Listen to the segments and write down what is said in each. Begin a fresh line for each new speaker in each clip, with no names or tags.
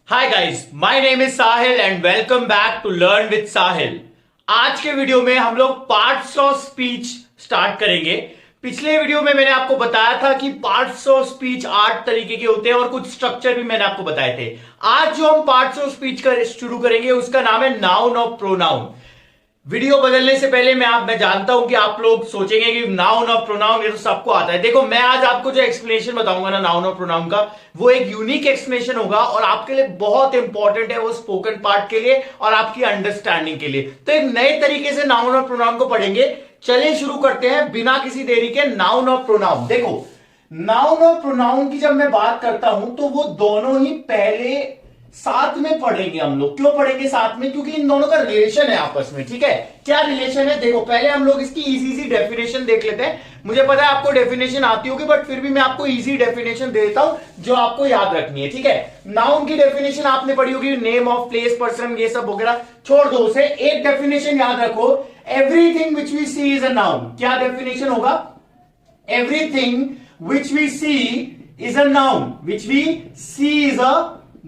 Hi guys, my name is Sahil and welcome back to learn with Sahil. आज के video में हम लोग पार्ट्स ऑफ स्पीच स्टार्ट करेंगे। पिछले वीडियो में मैंने आपको बताया था कि पार्ट्स ऑफ स्पीच 8 तरीके के होते हैं और कुछ स्ट्रक्चर भी मैंने आपको बताए थे। आज जो हम पार्ट्स ऑफ स्पीच शुरू करेंगे उसका नाम है नाउन और प्रोनाउन। वीडियो बदलने से पहले मैं जानता हूं कि आप लोग सोचेंगे कि नाउन और प्रोनाउन ये तो सबको आता है। देखो, मैं आज आपको जो एक्सप्लेनेशन बताऊंगा ना नाउन और प्रोनाउन का, वो एक यूनिक एक्सप्लेनेशन होगा और आपके लिए बहुत इंपॉर्टेंट है, वो स्पोकन पार्ट के लिए और आपकी अंडरस्टैंडिंग के लिए। तो एक नए तरीके से नाउन और प्रोनाउन को पढ़ेंगे। चलिए शुरू करते हैं बिना किसी देरी के। नाउन और प्रोनाउन, देखो नाउन और प्रोनाउन की जब मैं बात करता हूं तो वो दोनों ही पहले साथ में पढ़ेंगे हम लोग। क्यों पढ़ेंगे साथ में? क्योंकि इन दोनों का रिलेशन है आपस में। ठीक है, क्या रिलेशन है? देखो, पहले हम लोग इसकी इजी सी डेफिनेशन देख लेते हैं। मुझे पता है आपको डेफिनेशन आती होगी, बट फिर भी मैं आपको इजी डेफिनेशन देता हूं जो आपको याद रखनी है। ठीक है, नाउन की डेफिनेशन आपने पढ़ी होगी, नेम ऑफ प्लेस, पर्सन, ये सब वगैरह छोड़ दो उसे। एक डेफिनेशन याद रखो, everything which we see is a noun. क्या डेफिनेशन होगा? Everything which we see is a noun. Which we see is a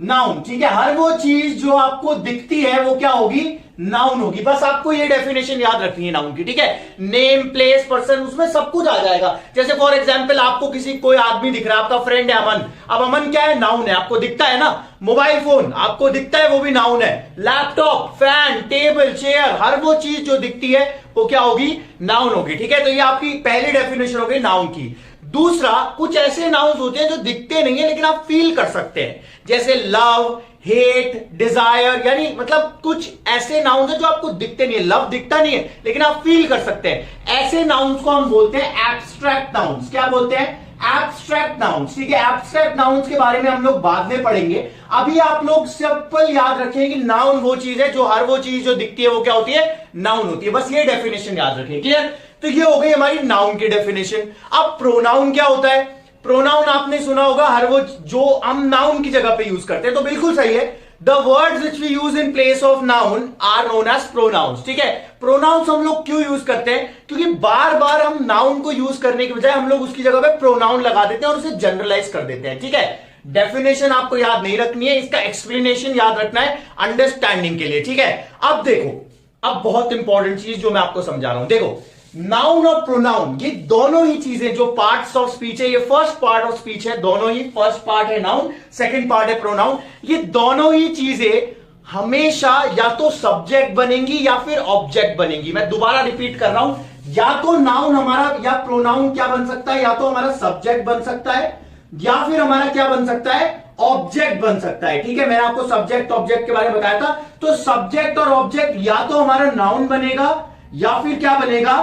noun. ठीक है, हर वो चीज जो आपको दिखती है वो क्या होगी? नाउन होगी। बस आपको ये डेफिनेशन याद रखनी है नाउन की। ठीक है, नेम, प्लेस, पर्सन, उसमें सब कुछ आ जाएगा। जैसे फॉर एग्जांपल आपको कोई आदमी दिख रहा है, आपका फ्रेंड है अमन। अब अमन क्या है? नाउन है, आपको दिखता है ना। मोबाइल फोन आपको दिखता है, वो भी नाउन है। लैपटॉप, फैन, टेबल, चेयर, हर वो चीज जो दिखती है वो क्या होगी? नाउन होगी। ठीक है, तो ये आपकी पहली डेफिनेशन हो गई नाउन की। दूसरा, कुछ ऐसे नाउन्स होते हैं जो दिखते नहीं है लेकिन आप फील कर सकते हैं, जैसे लव, हेट, डिजायर, यानी मतलब कुछ ऐसे नाउन्स हैं जो आपको दिखते नहीं है। लव दिखता नहीं है लेकिन आप फील कर सकते हैं। ऐसे नाउन्स को हम बोलते हैं एब्स्ट्रैक्ट नाउन्स। क्या बोलते हैं? Abstract nouns. ठीक है, एब्स्ट्रैक्ट नाउन्स के बारे में हम लोग बाद में पढ़ेंगे। अभी आप लोग सिंपल याद रखें कि नाउन वो चीज है जो हर वो चीज जो दिखती है वो क्या होती है? नाउन होती है। बस ये डेफिनेशन याद रखें। क्लियर? तो ये हो गई हमारी नाउन की डेफिनेशन। अब प्रोनाउन क्या होता है? प्रोनाउन आपने सुना होगा, हर वो जो हम नाउन की जगह पे यूज करते हैं, तो बिल्कुल सही है। The words which we use in place of noun are known as pronouns. ठीक है, प्रोनाउंस हम लोग क्यों यूज करते हैं? क्योंकि बार बार हम नाउन को यूज करने के बजाय हम लोग उसकी जगह पे प्रोनाउन लगा देते हैं और उसे जनरलाइज कर देते हैं। ठीक है, डेफिनेशन आपको याद नहीं रखनी है, इसका एक्सप्लेनेशन याद रखना है अंडरस्टैंडिंग के लिए। ठीक है, अब देखो, अब बहुत इंपॉर्टेंट चीज जो मैं आपको समझा रहा हूं। देखो, नाउन और प्रोनाउन ये दोनों ही चीजें जो पार्ट्स ऑफ स्पीच है, ये फर्स्ट पार्ट ऑफ स्पीच है, दोनों ही। फर्स्ट पार्ट है नाउन, सेकंड पार्ट है प्रोनाउन। ये दोनों ही चीजें हमेशा या तो सब्जेक्ट बनेंगी या फिर ऑब्जेक्ट बनेंगी। मैं दोबारा रिपीट कर रहा हूं, या तो नाउन हमारा या प्रोनाउन क्या बन सकता है? या तो हमारा सब्जेक्ट बन सकता है या फिर हमारा क्या बन सकता है? ऑब्जेक्ट बन सकता है। ठीक है, मैंने आपको सब्जेक्ट ऑब्जेक्ट के बारे में बताया था। तो सब्जेक्ट और ऑब्जेक्ट या तो हमारा नाउन बनेगा या फिर क्या बनेगा?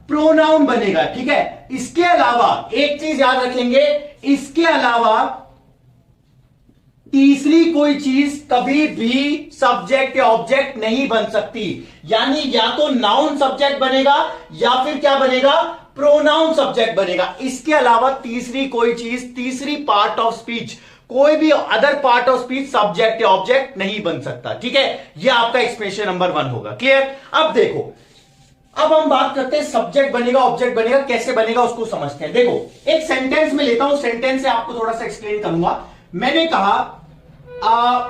प्रोनाउन बनेगा। ठीक है, इसके अलावा एक चीज याद रखेंगे, इसके अलावा तीसरी कोई चीज कभी भी सब्जेक्ट या ऑब्जेक्ट नहीं बन सकती। यानी या तो नाउन सब्जेक्ट बनेगा या फिर क्या बनेगा? प्रोनाउन सब्जेक्ट बनेगा। इसके अलावा तीसरी कोई चीज, तीसरी पार्ट ऑफ स्पीच, कोई भी other part of speech subject या ऑब्जेक्ट नहीं बन सकता। ठीक है, यह आपका एक्सप्रेशन नंबर 1 होगा। क्लियर? अब देखो, अब हम बात करते हैं सब्जेक्ट बनेगा ऑब्जेक्ट बनेगा, कैसे बनेगा उसको समझते हैं। देखो, एक सेंटेंस में लेता हूं, सेंटेंस से आपको थोड़ा सा एक्सप्लेन करूंगा। मैंने कहा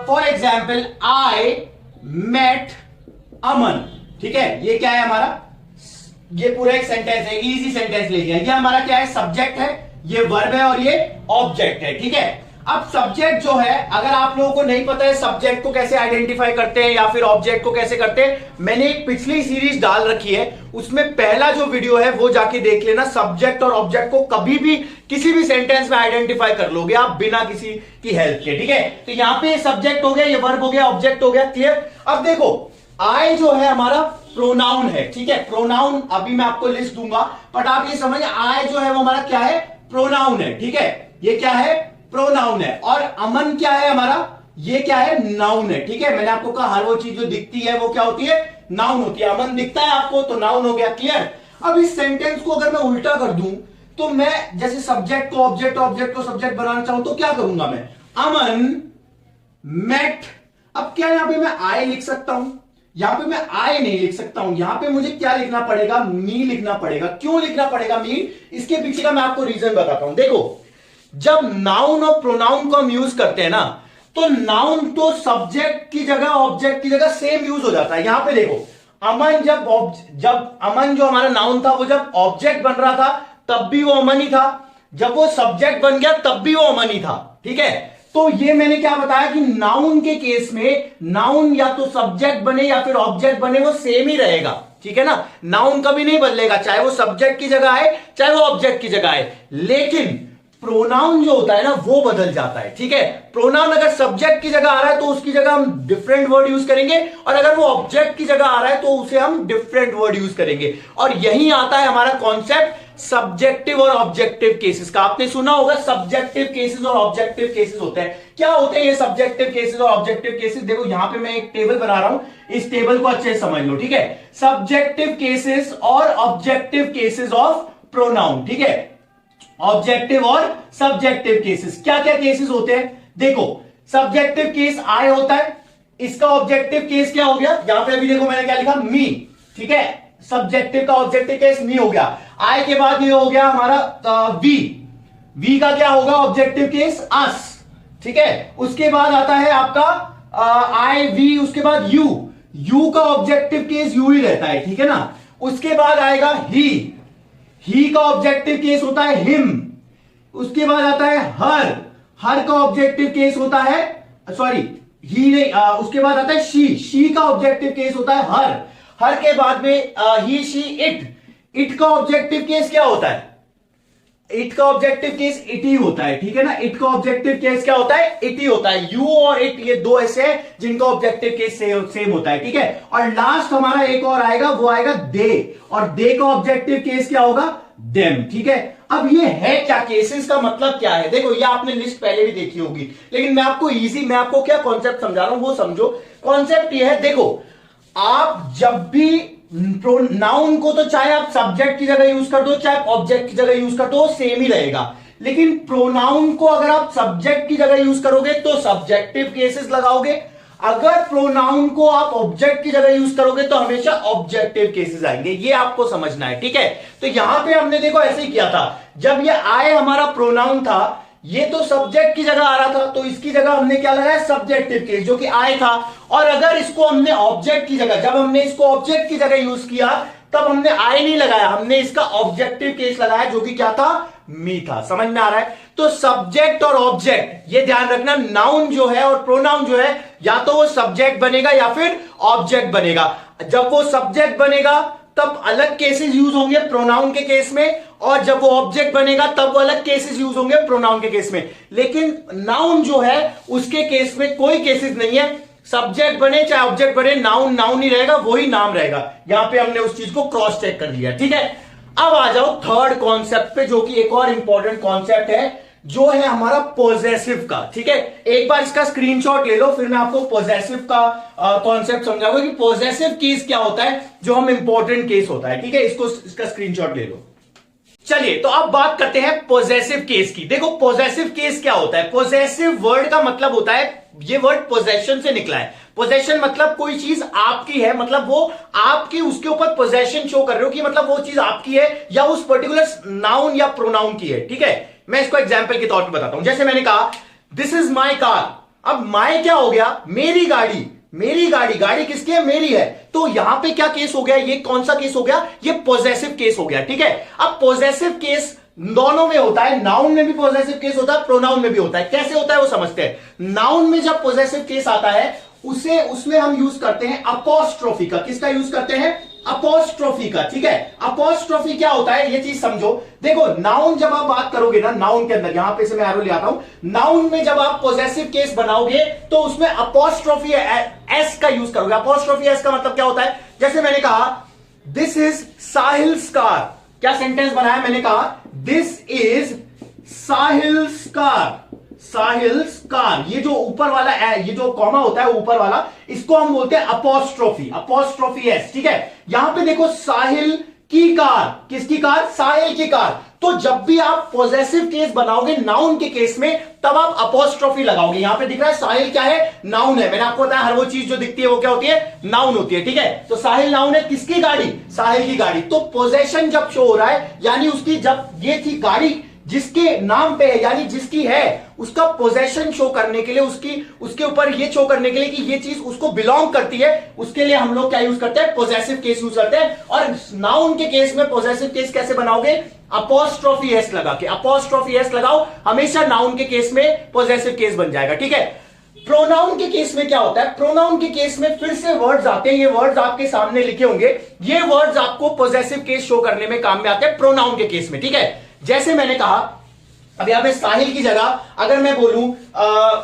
फॉर एग्जाम्पल, आई मेट अमन। ठीक है, ये क्या है हमारा? ये पूरा एक सेंटेंस है, इजी सेंटेंस ले लिया। ये हमारा क्या है? सब्जेक्ट है, ये वर्ब है और ये ऑब्जेक्ट है। ठीक है, अब सब्जेक्ट जो है, अगर आप लोगों को नहीं पता है सब्जेक्ट को कैसे आइडेंटिफाई करते हैं या फिर ऑब्जेक्ट को कैसे करते हैं, मैंने एक पिछली सीरीज डाल रखी है, उसमें पहला जो वीडियो है वो जाके देख लेना। सब्जेक्ट और ऑब्जेक्ट को कभी भी किसी भी सेंटेंस में आइडेंटिफाई कर लोगे आप बिना किसी की हेल्प के। ठीक है, तो यहां पे सब्जेक्ट हो गया, ये वर्ब हो गया, ऑब्जेक्ट हो गया। क्लियर? अब देखो, आई जो है हमारा प्रोनाउन है। ठीक है, प्रोनाउन अभी मैं आपको लिस्ट दूंगा, बट आप ये समझ, आई जो है वो हमारा क्या है? प्रोनाउन है। ठीक है, ये क्या है? प्रोनाउन है। और अमन क्या है हमारा? ये क्या है? नाउन है। ठीक है, मैंने आपको कहा हर वो चीज जो दिखती है वो क्या होती है? नाउन होती है। अमन दिखता है आपको तो नाउन हो गया। क्लियर? अब इस सेंटेंस को अगर मैं उल्टा कर दूं तो मैं जैसे सब्जेक्ट को ऑब्जेक्ट, ऑब्जेक्ट को सब्जेक्ट बनाना चाहूं तो क्या करूंगा मैं? अमन मेट। अब क्या यहां पे मैं आई लिख सकता हूं? यहां पे मैं आई नहीं लिख सकता हूं, यहां पे मुझे क्या लिखना पड़ेगा? मी लिखना पड़ेगा। क्यों लिखना पड़ेगा मी? इसके पीछे का मैं आपको रीजन बताता हूं। देखो, जब नाउन और प्रोनाउन को हम यूज करते हैं ना, तो नाउन तो सब्जेक्ट की जगह ऑब्जेक्ट की जगह सेम यूज हो जाता है। यहां पे देखो, अमन जब अमन जो हमारा नाउन था वो जब ऑब्जेक्ट बन रहा था तब भी वो अमन ही था, जब वो सब्जेक्ट बन गया तब भी वो अमन ही था। ठीक है, तो ये मैंने क्या बताया कि नाउन के केस में नाउन या तो सब्जेक्ट बने या फिर ऑब्जेक्ट बने, वो सेम ही रहेगा। ठीक है ना, नाउन कभी नहीं बदलेगा, चाहे वो सब्जेक्ट की जगह है चाहे वो ऑब्जेक्ट की जगह है। लेकिन प्रोनाउन जो होता है ना वो बदल जाता है। ठीक है, प्रोनाउन अगर सब्जेक्ट की जगह आ रहा है तो उसकी जगह हम डिफरेंट वर्ड यूज करेंगे, और अगर वो ऑब्जेक्ट की जगह आ रहा है तो उसे हम डिफरेंट वर्ड यूज करेंगे। और यही आता है हमारा कॉन्सेप्ट सब्जेक्टिव और ऑब्जेक्टिव केसेस का। आपने सुना होगा सब्जेक्टिव केसेस और ऑब्जेक्टिव केसेस होते हैं। क्या होते हैं ये सब्जेक्टिव केसेस और ऑब्जेक्टिव केसेस? देखो यहां पे मैं एक टेबल बना रहा हूं, इस टेबल को अच्छे से समझ लो। ठीक है, सब्जेक्टिव केसेस और ऑब्जेक्टिव केसेस ऑफ प्रोनाउन। ठीक है, ऑब्जेक्टिव और सब्जेक्टिव केसेस, क्या क्या केसेस होते हैं? देखो, सब्जेक्टिव केस आई होता है, इसका ऑब्जेक्टिव केस क्या हो गया? यहां पे अभी देखो मैंने क्या लिखा, मी। ठीक है, सब्जेक्टिव का ऑब्जेक्टिव केस मी हो गया। आई के बाद ये हो गया हमारा वी, वी का क्या होगा ऑब्जेक्टिव केस? अस। ठीक है, उसके बाद आता है आपका आई वी, उसके बाद यू, यू का ऑब्जेक्टिव केस यू ही रहता है। ठीक है ना, उसके बाद आएगा ही का ऑब्जेक्टिव केस होता है हिम। उसके बाद आता है हर का ऑब्जेक्टिव केस होता है, सॉरी ही नहीं, उसके बाद आता है शी का ऑब्जेक्टिव केस होता है हर के बाद में ही शी इट का ऑब्जेक्टिव केस क्या होता है? इट का ऑब्जेक्टिव केस इट ही होता है। ठीक है ना, इट का ऑब्जेक्टिव केस क्या होता है? इट ही होता है। यू और इट ये दो ऐसे हैं जिनका ऑब्जेक्टिव केस सेम होता है। ठीक है, और लास्ट हमारा एक और आएगा, वो आएगा दे, और दे का ऑब्जेक्टिव केस क्या होगा? देम। ठीक है, अब ये है क्या, केसेस का मतलब क्या है? देखो ये आपने लिस्ट पहले भी देखी होगी, लेकिन मैं आपको क्या कॉन्सेप्ट समझा रहा हूं वो समझो। कॉन्सेप्ट ये है, देखो आप जब भी नाउन को तो चाहे आप सब्जेक्ट की जगह यूज कर दो चाहे ऑब्जेक्ट की जगह यूज कर दो सेम ही रहेगा, लेकिन प्रोनाउन को अगर आप सब्जेक्ट की जगह यूज करोगे तो सब्जेक्टिव केसेस लगाओगे, अगर प्रोनाउन को आप ऑब्जेक्ट की जगह यूज करोगे तो हमेशा ऑब्जेक्टिव केसेस आएंगे। ये आपको समझना है। ठीक है, तो यहां पे हमने देखो ऐसे ही किया था, जब ये आए हमारा प्रोनाउन था, ये तो सब्जेक्ट की जगह आ रहा था तो इसकी जगह हमने क्या लगाया? सब्जेक्टिव केस, जो कि आए था। और अगर इसको हमने ऑब्जेक्ट की जगह, जब हमने इसको ऑब्जेक्ट की जगह यूज किया तब हमने आई नहीं लगाया, हमने इसका ऑब्जेक्टिव केस लगाया जो कि क्या था? मी था। समझ में आ रहा है? तो सब्जेक्ट और ऑब्जेक्ट, ये ध्यान रखना, नाउन जो है और प्रोनाउन जो है या तो वो सब्जेक्ट बनेगा या फिर ऑब्जेक्ट बनेगा। जब वो सब्जेक्ट बनेगा तब अलग केसेस यूज होंगे प्रोनाउन के केस में, और जब वो ऑब्जेक्ट बनेगा तब वो अलग केसेस यूज होंगे प्रोनाउन के केस में। लेकिन नाउन जो है उसके केस में कोई केसेस नहीं है, सब्जेक्ट बने चाहे ऑब्जेक्ट बने, नाउन नाउन ही रहेगा, वही नाम रहेगा। यहां पे हमने उस चीज को क्रॉस चेक कर लिया। ठीक है, अब आ जाओ थर्ड कॉन्सेप्ट पे, जो कि एक और इंपॉर्टेंट कॉन्सेप्ट है, जो है हमारा पॉजेसिव का। ठीक है, एक बार इसका स्क्रीनशॉट ले लो, फिर मैं आपको पॉजेसिव का कॉन्सेप्ट समझाऊंगा कि पॉजेसिव केस क्या होता है, जो हम इंपॉर्टेंट केस होता है। ठीक है, इसका स्क्रीनशॉट ले लो। चलिए, तो अब बात करते हैं पॉजेसिव केस की। देखो पॉजेसिव केस क्या होता है? पॉजेसिव वर्ड का मतलब होता है, ये वर्ड पोजेशन से निकला है। पोजेशन मतलब कोई चीज आपकी है, मतलब वो आपकी, उसके ऊपर पोजेशन शो कर रहे हो कि मतलब वो चीज आपकी है या उस पर्टिकुलर नाउन या प्रोनाउन की है। ठीक है, मैं इसको एग्जांपल के तौर पे बताता हूं। जैसे मैंने कहा दिस इज माई कार, अब माई क्या हो गया? मेरी गाड़ी। मेरी गाड़ी, गाड़ी किसकी है? मेरी है। तो यहां पे क्या केस हो गया? ये कौन सा केस हो गया? ये पॉजेसिव केस हो गया। ठीक है, अब पॉजेसिव केस दोनों में होता है, नाउन में भी पॉजेसिव केस होता है, प्रोनाउन में भी होता है। कैसे होता है वो समझते हैं। नाउन में जब पॉजेसिव केस आता है उसमें हम यूज करते हैं अपोस्ट्रोफी का। किसका यूज करते हैं? अपोस्ट्रोफी का। ठीक है, अपोस्ट्रोफी क्या होता है ये चीज समझो। देखो नाउन जब आप बात करोगे ना, नाउन के अंदर, यहां पे से मैं एरो ले आता हूं, नाउन में जब आप पॉजेसिव केस बनाओगे तो उसमें अपोस्ट्रोफी एस का यूज करोगे। अपोस्ट्रोफी एस का मतलब क्या होता है? जैसे मैंने कहा दिस इज साहिल्स कार, क्या सेंटेंस बनाया? मैंने कहा this is Sahil's car, Sahil's car. ये जो ऊपर वाला ये जो कॉमा होता है ऊपर वाला, इसको हम बोलते हैं अपोस्ट्रोफी, अपोस्ट्रोफी एस। ठीक है, यहां पे देखो साहिल की कार, किसकी कार? साहिल की कार। तो जब भी आप पॉजेसिव केस बनाओगे नाउन के केस में, तब आप अपोस्ट्रोफी लगाओगे। यहां पे दिख रहा है साहिल क्या है? नाउन है। मैंने आपको बताया हर वो चीज जो दिखती है वो क्या होती है? नाउन होती है। ठीक है, तो साहिल नाउन है, किसकी गाड़ी? साहिल की गाड़ी। तो पोजेशन जब शो हो रहा है, यानी उसकी, जब ये थी गाड़ी, जिसके नाम पे है यानी जिसकी है उसका पोजेशन शो करने के लिए, उसके ऊपर ये शो करने के लिए कि ये चीज उसको बिलोंग करती है, उसके लिए हम लोग क्या यूज करते हैं, पोजेसिव केस यूज करते हैं। और नाउन के केस में पोजेसिव केस कैसे बनाओगे, अपॉस्ट्रोफी एस लगा के, अपॉस्ट्रोफी एस लगाओ, हमेशा नाउन के केस में पोजेसिव केस बन जाएगा। ठीक है, प्रोनाउन के केस में क्या होता है, प्रोनाउन के केस में फिर से वर्ड्स आते हैं, ये वर्ड्स आपके सामने लिखे होंगे, ये वर्ड्स आपको पॉजिटिव केस शो करने में काम में आते हैं प्रोनाउन के केस में। ठीक है, जैसे मैंने कहा अब यहां पे साहिल की जगह अगर मैं बोलूं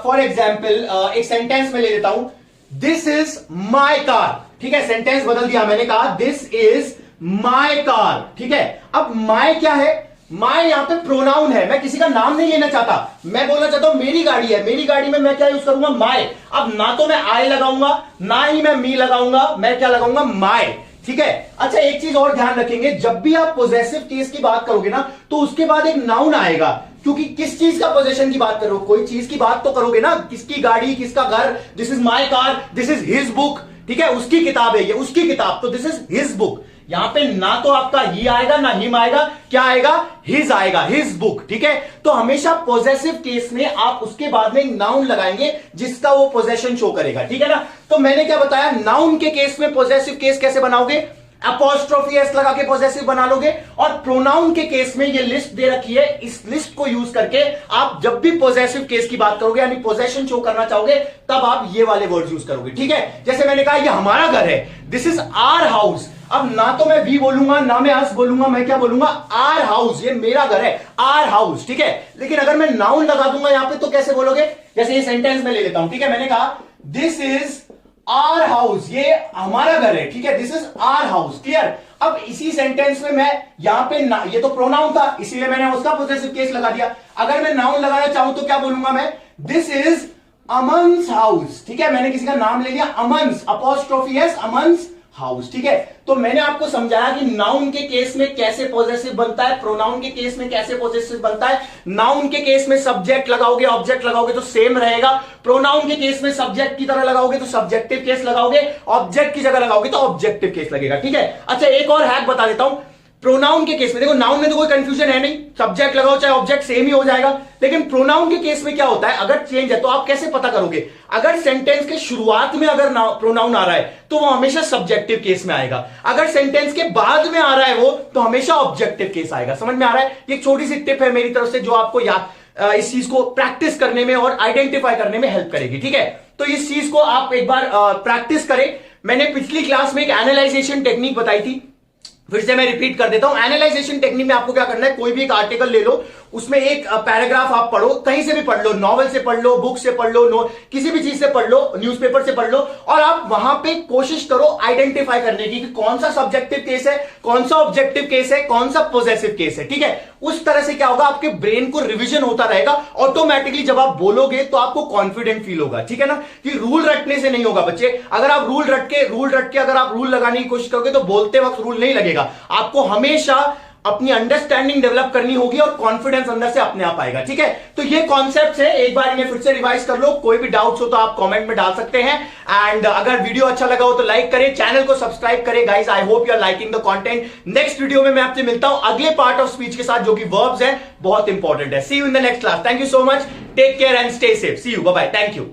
फॉर एग्जाम्पल एक सेंटेंस में ले लेता हूं, दिस इज माई कार। ठीक है, सेंटेंस बदल दिया, मैंने कहा दिस इज माई कार। ठीक है, अब माई क्या है, माय यहां पे प्रोनाउन है, मैं किसी का नाम नहीं लेना चाहता, मैं बोलना चाहता हूं मेरी गाड़ी है, मेरी गाड़ी में मैं क्या यूज करूंगा, माय। अब ना तो मैं आई लगाऊंगा ना ही मैं मी लगाऊंगा, मैं क्या लगाऊंगा, माय। ठीक है, अच्छा एक चीज और ध्यान रखेंगे, जब भी आप पोजेसिव केस की बात करोगे ना तो उसके बाद एक नाउन आएगा, क्योंकि किस चीज का पोजेशन की बात करो, कोई चीज की बात तो करोगे ना, किसकी गाड़ी, किसका घर, this is my car, this is his book. ठीक है, उसकी किताब है ये, उसकी किताब, तो दिस इज हिज बुक। यहां पे ना तो आपका ही आएगा ना हिम आएगा, क्या आएगा, हिज आएगा, हिज बुक। ठीक है, तो हमेशा पॉजेसिव केस में आप उसके बाद में नाउन लगाएंगे जिसका वो पोजेशन शो करेगा। ठीक है ना, तो मैंने क्या बताया, नाउन के केस में पॉजेसिव केस कैसे बनाओगे, अपॉस्ट्रोफी एस लगा के पॉजेसिव बना लोगे, और प्रोनाउन के केस में ये लिस्ट दे रखी है, इस लिस्ट को यूज करके आप जब भी पॉजेसिव केस की बात करोगे यानी पोजेशन शो करना चाहोगे तब आप ये वाले वर्ड्स यूज करोगे। ठीक है, जैसे मैंने कहा ये हमारा घर है, दिस इज आवर हाउस। अब ना तो मैं वी बोलूंगा ना मैं अस बोलूंगा, मैं क्या बोलूंगा, आर हाउस, ये मेरा घर है, आर हाउस। ठीक है, लेकिन अगर मैं नाउन लगा दूंगा यहां पे तो कैसे बोलोगे, जैसे ये सेंटेंस में ले लेता हूं। ठीक है, मैंने कहा दिस इज आर हाउस, ये हमारा घर है। ठीक है, this is our house, clear. अब इसी सेंटेंस में मैं यहां पे ये तो प्रोनाउन था इसीलिए मैंने उसका पॉजेसिव केस लगा दिया, अगर मैं नाउन लगाना चाहूं तो क्या बोलूंगा मैं, दिस इज अमन्स हाउस। ठीक है, मैंने किसी का नाम ले लिया, अमन्स, अपॉस्ट्रोफी एस, अमन्स हाउस। ठीक है, तो मैंने आपको समझाया कि नाउन के केस में कैसे पॉजेसिव बनता है, प्रोनाउन के केस में कैसे पॉजेसिव बनता है। नाउन के केस में सब्जेक्ट लगाओगे ऑब्जेक्ट लगाओगे तो सेम रहेगा, प्रोनाउन के केस में सब्जेक्ट की तरह लगाओगे तो सब्जेक्टिव केस लगाओगे, ऑब्जेक्ट की जगह लगाओगे तो ऑब्जेक्टिव केस लगेगा। ठीक है, अच्छा एक और हैक बता देता हूं, प्रोनाउन के केस में देखो, नाउन में तो कोई कंफ्यूजन है नहीं, सब्जेक्ट लगाओ चाहे ऑब्जेक्ट सेम ही हो जाएगा, लेकिन प्रोनाउन के केस में क्या होता है, अगर चेंज है तो आप कैसे पता करोगे, अगर सेंटेंस के शुरुआत में अगर प्रोनाउन आ रहा है तो वो हमेशा सब्जेक्टिव केस में आएगा, अगर सेंटेंस के बाद में आ रहा है वो तो हमेशा ऑब्जेक्टिव केस आएगा। समझ में आ रहा है, ये छोटी सी टिप है मेरी तरफ से जो आपको याद इस चीज को प्रैक्टिस करने में और आइडेंटिफाई करने में हेल्प करेगी। ठीक है, तो इस चीज को आप एक बार प्रैक्टिस करें। मैंने पिछली क्लास में एक एनालाइजेशन टेक्निक बताई थी, फिर से मैं रिपीट कर देता हूं। एनालाइजेशन टेक्निक में आपको क्या करना है, कोई भी एक आर्टिकल ले लो, उसमें एक पैराग्राफ आप पढ़ो, कहीं से भी पढ़ लो, नॉवल से पढ़ लो, बुक से पढ़ लो, किसी भी चीज से पढ़ लो, न्यूज़पेपर से पढ़ लो, और आप वहां पे कोशिश करो आइडेंटिफाई करने की कि कौन सा सब्जेक्टिव केस है, कौन सा ऑब्जेक्टिव केस है, कौन सा पॉजेसिव केस है। ठीक है, उस तरह से क्या होगा, आपके ब्रेन को रिविजन होता रहेगा, ऑटोमेटिकली जब आप बोलोगे तो आपको कॉन्फिडेंट फील होगा। ठीक है ना, कि रूल रटने से नहीं होगा बच्चे, अगर आप रूल रट के अगर आप रूल लगाने की कोशिश करोगे तो बोलते वक्त रूल नहीं लगेगा, आपको हमेशा अपनी अंडरस्टैंडिंग डेवलप करनी होगी और कॉन्फिडेंस अंदर से अपने आप आएगा। ठीक है, तो ये कॉन्सेप्ट्स है, एक बार इन्हें फिर से रिवाइज कर लो, कोई भी डाउट्स हो तो आप कमेंट में डाल सकते हैं, एंड अगर वीडियो अच्छा लगा हो तो लाइक करें, चैनल को सब्सक्राइब करें। Guys I hope you are liking the content. Next video में मैं आपसे मिलता हूं अगले पार्ट ऑफ स्पीच के साथ जो कि वर्ब्स है, बहुत इंपॉर्टेंट है। See you in the next class, thank you so much, take care and stay safe, see you, bye bye, thank you.